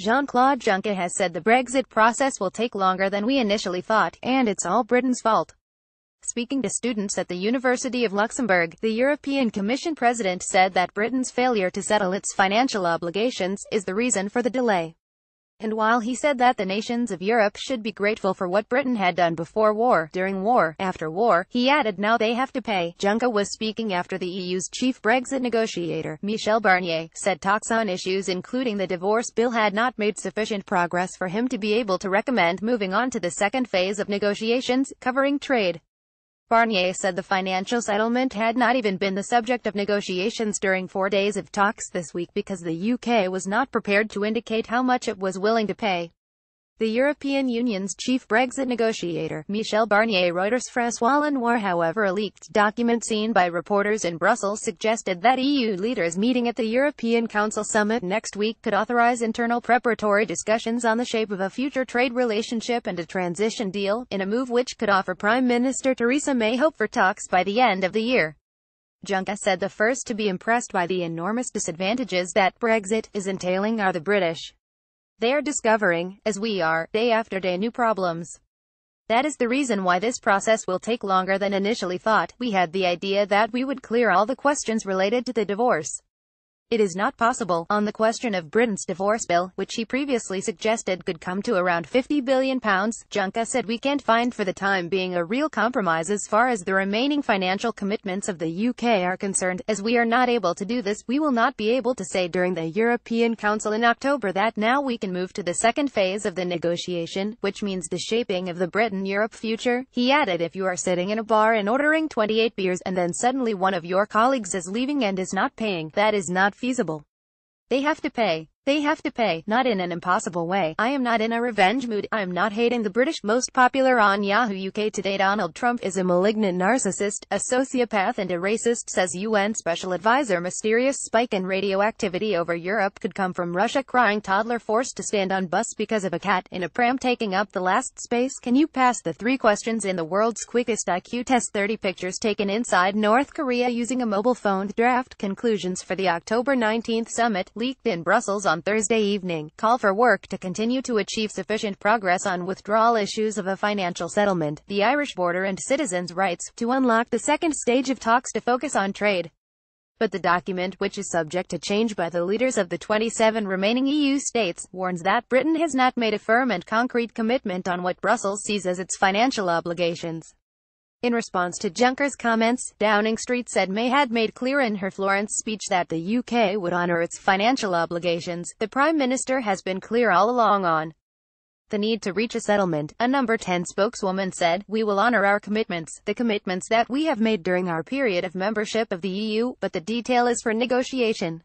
Jean-Claude Juncker has said the Brexit process will take longer than we initially thought, and it's all Britain's fault. Speaking to students at the University of Luxembourg, the European Commission president said that Britain's failure to settle its financial obligations is the reason for the delay. And while he said that the nations of Europe should be grateful for what Britain had done before war, during war, after war, he added now they have to pay. Juncker was speaking after the EU's chief Brexit negotiator, Michel Barnier, said talks on issues including the divorce bill had not made sufficient progress for him to be able to recommend moving on to the second phase of negotiations, covering trade. Barnier said the financial settlement had not even been the subject of negotiations during 4 days of talks this week because the UK was not prepared to indicate how much it was willing to pay. The European Union's chief Brexit negotiator, Michel Barnier, Reuters' François Lenoir. However, a leaked document seen by reporters in Brussels suggested that EU leaders meeting at the European Council summit next week could authorize internal preparatory discussions on the shape of a future trade relationship and a transition deal, in a move which could offer Prime Minister Theresa May hope for talks by the end of the year. Juncker said the first to be impressed by the enormous disadvantages that Brexit is entailing are the British. They are discovering, as we are, day after day new problems. That is the reason why this process will take longer than initially thought. We had the idea that we would clear all the questions related to the divorce. It is not possible. On the question of Britain's divorce bill, which he previously suggested could come to around £50 billion, Juncker said we can't find for the time being a real compromise as far as the remaining financial commitments of the UK are concerned. As we are not able to do this, we will not be able to say during the European Council in October that now we can move to the second phase of the negotiation, which means the shaping of the Britain-Europe future. He added, if you are sitting in a bar and ordering 28 beers and then suddenly one of your colleagues is leaving and is not paying, that is not feasible. They have to pay. They have to pay, not in an impossible way. I am not in a revenge mood. I am not hating the British. Most popular on Yahoo UK today. Donald Trump is a malignant narcissist, a sociopath and a racist, says UN Special Advisor. Mysterious spike in radioactivity over Europe could come from Russia. Crying toddler forced to stand on bus because of a cat in a pram taking up the last space. Can you pass the 3 questions in the world's quickest IQ test? 30 pictures taken inside North Korea using a mobile phone. Draft conclusions for the October 19th summit, leaked in Brussels on Thursday evening, call for work to continue to achieve sufficient progress on withdrawal issues of a financial settlement, the Irish border and citizens' rights, to unlock the second stage of talks to focus on trade. But the document, which is subject to change by the leaders of the 27 remaining EU states, warns that Britain has not made a firm and concrete commitment on what Brussels sees as its financial obligations. In response to Juncker's comments, Downing Street said May had made clear in her Florence speech that the UK would honour its financial obligations. The Prime Minister has been clear all along on the need to reach a settlement. A Number 10 spokeswoman said, we will honour our commitments, the commitments that we have made during our period of membership of the EU, but the detail is for negotiation.